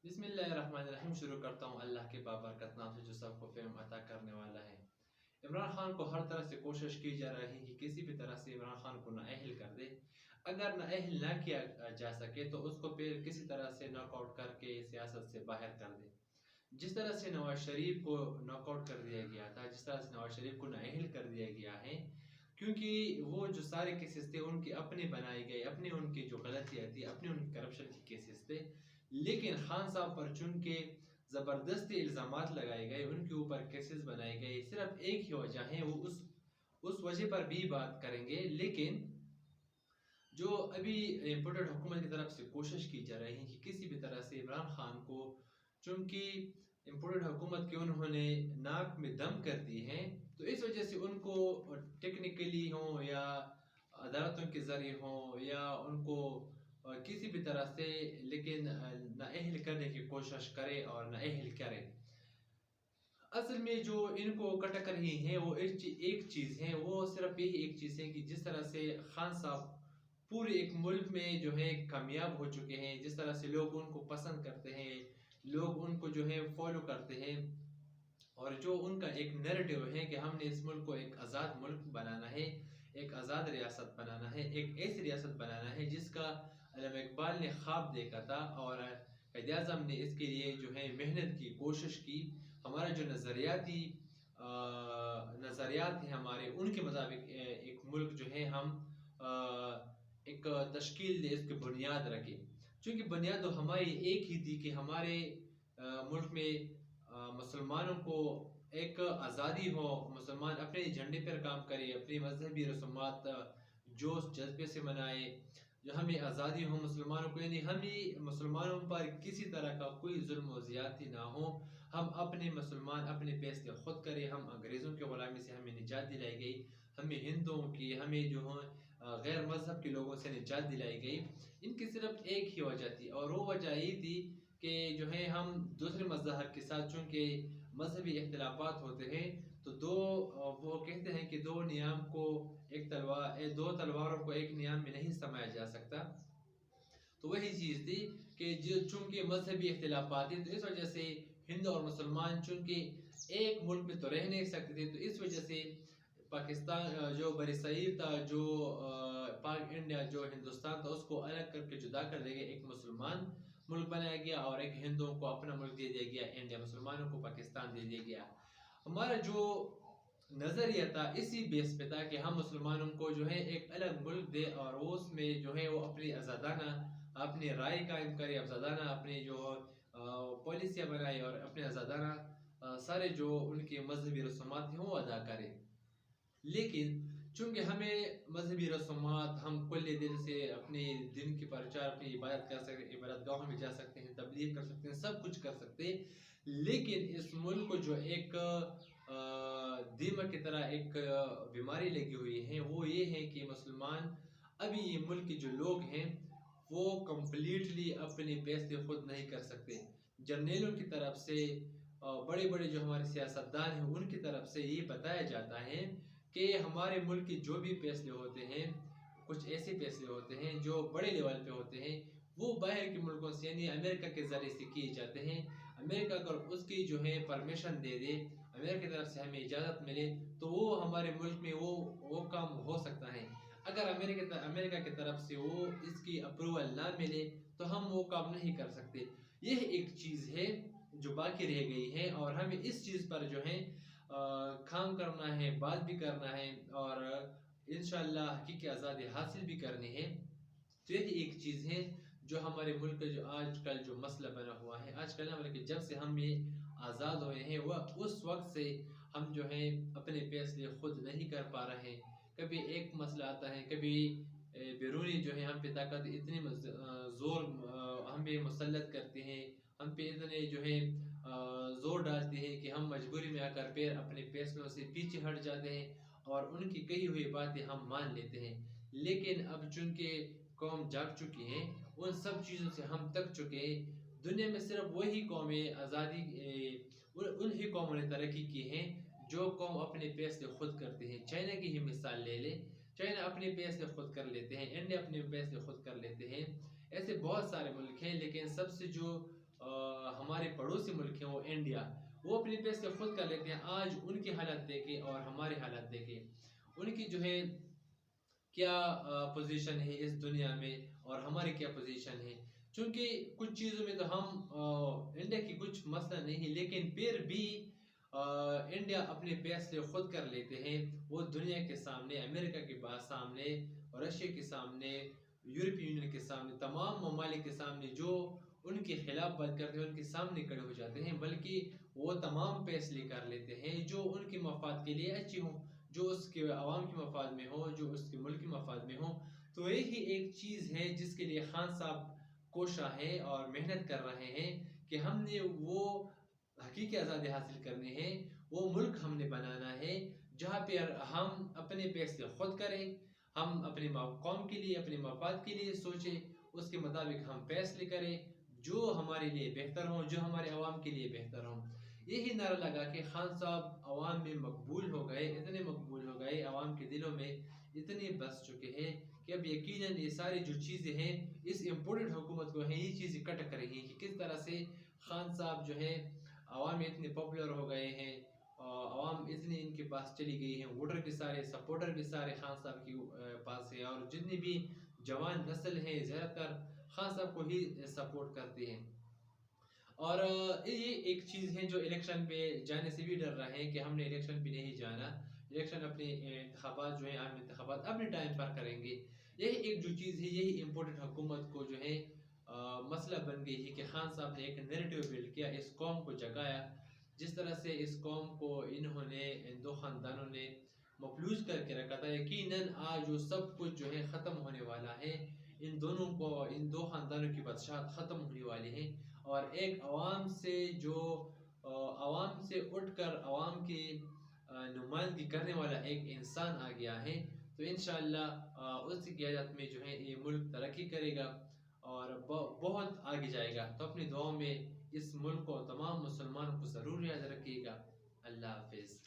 बिस्मिल्लाहिर्रहमानिर्रहीम। शुरू करता हूँ अल्लाह के बाबरकत नाम से जो सबको फेम अता करने वाला है। इमरान खान को हर तरह से कोशिश की जा रही है कि किसी भी तरह से इमरान खान को नाअहल कर दे। अगर नाअहल ना किया जा सके तो उसको फिर किसी तरह से नॉकआउट करके सियासत से बाहर कर दे। जिस तरह से नवाज शरीफ को नॉकआउट कर दिया गया था, जिस तरह से नवाज शरीफ को नाअहल कर दिया गया है, क्योंकि वो जो सारे केसेस थे उनके अपने बनाए गए, अपने उनकी जो गलतियाँ थी, अपने उनकी करप्शन के केसेस थे। लेकिन खान साहब पर चुन के ज़बरदस्ती इल्ज़ामात लगाए गए, उनके ऊपर केसेस बनाए गए। सिर्फ एक ही वजह है, वो उस वजह पर भी बात करेंगे। लेकिन जो अभी इम्पोर्टेड हुकूमत की तरफ से कोशिश की जा रही है कि किसी भी तरह से इमरान खान को, चूंकि इम्पोर्टेड हुकूमत के उन्होंने नाक में दम कर दी है, तो इस वजह से उनको टेक्निकली हो या अदालतों के ज़रिए हो या उनको किसी भी तरह से, लेकिन नाअहल करने की कोशिश करे और नाअहल करे। असल में जो इनको कटक रही है वो एक चीज़ है, वो सिर्फ यही एक चीज़ है कि जिस तरह से खान साहब पूरे एक मुल्क में जो है कामयाब हो चुके हैं, जिस तरह से लोग उनको पसंद करते हैं, लोग उनको जो है फॉलो करते हैं, और जो उनका एक नैरेटिव है कि हमने इस मुल्क को एक आज़ाद मुल्क बनाना है, एक आज़ाद रियासत बनाना है, एक ऐसी रियासत बनाना है जिसका अल्लामा इकबाल ने ख्वाब देखा था और क़ायद आज़म ने इसके लिए जो है मेहनत की, कोशिश की। हमारा जो नज़रियात हैं हमारे, उनके मुताबिक एक मुल्क जो है हम एक तश्कील दे, इसकी बुनियाद रखें। चूँकि बुनियाद तो हमारी एक ही थी कि हमारे मुल्क में मुसलमानों को एक आज़ादी हो, मुसलमान अपने झंडे पर काम करे, अपनी मजहबी रसूमात जोश जज्बे से मनाए, जो हमें आज़ादी हो मुसलमानों को, यानी हमें मुसलमानों पर किसी तरह का कोई जुल्म व ज़्यादती ना हो। हम अपने मुसलमान अपने फैसले खुद करें। हम अंग्रेज़ों की ग़ुलामी से हमें निजात दिलाई गई, हमें हिंदुओं की, हमें जो है गैर मज़हब के लोगों से निजात दिलाई गई। इनकी सिर्फ एक ही वजह थी और वो वजह ये थी कि जो है हम दूसरे मज़हब के साथ, चूँकि मजहबी इख्तिलाफात होते हैं, तो वो कहते हैं कि दो तलवारों को एक नियाम में नहीं समाया जा सकता। तो वही चीज़ थी कि जो चूँकि मजहबी इख्तिलाफात थी, तो इस वजह से हिंदू और मुसलमान चूँकि एक मुल्क में तो रह नहीं सकते थे, तो इस वजह से पाकिस्तान जो बरसग़ीर था, जो पाक इंडिया जो हिंदुस्तान था, उसको अलग करके जुदा कर दिया गया, एक मुसलमान मुल्क बनाया गया और एक हिंदुओं को अपना मुल्क दे दिया गया, इंडिया, मुसलमानों को पाकिस्तान दे दिया गया। हमारा जो नज़रिया था इसी बेस पे था कि हम मुसलमानों को जो है एक अलग मुल्क दे और उसमें जो है वो अपनी आज़ादाना अपनी राय कायम करे, आज़ादाना अपनी जो पॉलिसियाँ बनाए और अपने आज़ादाना सारे जो उनके मजहबी रसूमात हैं वो अदा करें। लेकिन चूँकि हमें मजहबी रसूमात, हम खुले दिल से अपने दिन के प्रचार, अपनी इबादत कर सकते, इबादतगाहों में जा सकते हैं, तबलीग कर सकते हैं, सब कुछ कर सकते हैं। लेकिन इस मुल्क को जो एक दीमक की तरह एक बीमारी लगी हुई है, वो ये है कि मुसलमान, अभी ये मुल्क के जो लोग हैं वो कम्प्लीटली अपने फैसले खुद नहीं कर सकते। जर्नलों की तरफ से, बड़े बड़े जो हमारे सियासतदान हैं उनकी तरफ से ये बताया जाता है कि हमारे मुल्क के जो भी फैसले होते हैं, कुछ ऐसे फैसले होते हैं जो बड़े लेवल पे होते हैं, वो बाहर के मुल्कों से यानी अमेरिका के ज़रिए से किए जाते हैं। अमेरिका अगर उसकी जो है परमिशन दे दे, अमेरिका की तरफ से हमें इजाज़त मिले, तो वो हमारे मुल्क में वो काम हो सकता है। अगर अमेरिका की तरफ से वो इसकी अप्रूवल ना मिले तो हम वो काम नहीं कर सकते। यह एक चीज़ है जो बाकी रह गई है और हमें इस चीज़ पर जो है काम करना है, बात भी करना है और इंशाअल्लाह हकीकी आज़ादी हासिल भी करनी है। तो यही एक चीज़ है जो हमारे मुल्क का जो आजकल जो मसला बना हुआ है। आजकल ना, बल्कि जब से हम ये आज़ाद हुए हैं वह उस वक्त से हम जो है अपने फैसले खुद नहीं कर पा रहे हैं। कभी एक मसला आता है, कभी बैरूनी जो है हम पे ताकत इतनी ज़ोर हम पे मुसल्लत करते हैं, हम पे इतने जो है ज़ोर डालते हैं कि हम मजबूरी में आकर फिर अपने फैसलों से पीछे हट जाते हैं और उनकी कही हुई बातें हम मान लेते हैं। लेकिन अब चूँकि कौम जाग चुकी है, उन सब चीज़ों से हम थक चुके हैं। दुनिया में सिर्फ वही कौमें उन्हीं कौमों ने तरक्की की हैं जो कौम अपने फैसले खुद करते हैं। चाइना की ही मिसाल ले लें, चाइना अपने फैसले खुद कर लेते हैं, इंडिया अपने फैसले खुद कर लेते हैं। ऐसे बहुत सारे मुल्क हैं, लेकिन सबसे जो हमारे पड़ोसी मुल्क हैं वो इंडिया, वो अपने फैसले खुद कर लेते हैं। आज उनकी हालत देखें और हमारी हालत देखें, उनकी जो है क्या पोजीशन है इस दुनिया में और हमारी क्या पोजीशन है। क्योंकि कुछ चीज़ों में तो हम इंडिया की कुछ मसला नहीं, लेकिन फिर भी इंडिया अपने फैसले खुद कर लेते हैं। वो दुनिया के सामने, अमेरिका के पास सामने, रशिया के सामने, यूरोपीय यूनियन के सामने, तमाम ममालिक के सामने जो उनके खिलाफ बात करते हैं उनके सामने खड़े हो जाते हैं, बल्कि वो तमाम फैसले कर लेते हैं जो उनके मफाद के लिए अच्छे हों, जो उसके आवाम के मफाद में हो, जो उसके मुल्क के मफाद में हो। तो यही एक चीज़ है जिसके लिए खान साहब कोशा है और मेहनत कर रहे हैं कि हमने वो हकीकी आज़ादी हासिल करनी है, वो मुल्क हमने बनाना है जहाँ पे हम अपने फैसले खुद करें, हम अपने कौम के लिए, अपने मफाद के लिए सोचें, उसके मुताबिक हम फैसले करें जो हमारे लिए बेहतर हों, जो हमारे आवाम के लिए बेहतर हों। यही नारा लगा के खान साहब आवाम में मकबूल हो गए, इतने मकबूल हो गए, आवाम के दिलों में इतने बस चुके हैं कि अब यकीनन ये सारी जो चीज़ें हैं इस इम्पोर्टेंट हुकूमत को हैं ये चीज़ें कटक रही हैं कि किस तरह से खान साहब जो है आवाम में इतने पॉपुलर हो गए हैं, आवाम इतनी इनके पास चली गई है, वोटर भी सारे, सपोर्टर भी सारे खान साहब के पास है, और जितनी भी जवान नस्ल है ज़्यादातर खान साहब को ही सपोर्ट करते हैं। और ये एक चीज़ है जो इलेक्शन पे जाने से भी डर रहे हैं कि हमने इलेक्शन पे नहीं जाना, इलेक्शन अपने इंतखाबात जो है आम इंतखाबात अपने टाइम पर करेंगे। यही एक जो चीज़ है, यही इम्पोर्टेंट हुकूमत को जो है मसला बन गई है कि खान साहब ने एक नैरेटिव बिल्ड किया, इस कौम को जगाया। जिस तरह से इस कौम को इन्होंने, इन दो ख़ानदानों ने मफलूज करके रखा था, यकीनन आज वो सब कुछ जो है ख़त्म होने वाला है। इन दोनों को, इन दो ख़ानदानों की बादशाहत ख़त्म होने वाली है और एक आवाम से जो आवाम से उठकर आवाम की नुमाइंदगी करने वाला एक इंसान आ गया है। तो इंशाअल्लाह उसकी क़यादत में जो है ये मुल्क तरक्की करेगा और बहुत आगे जाएगा। तो अपनी दुआओं में इस मुल्क को, तमाम मुसलमानों को ज़रूर याद रखिएगा। अल्लाह हाफ़िज़।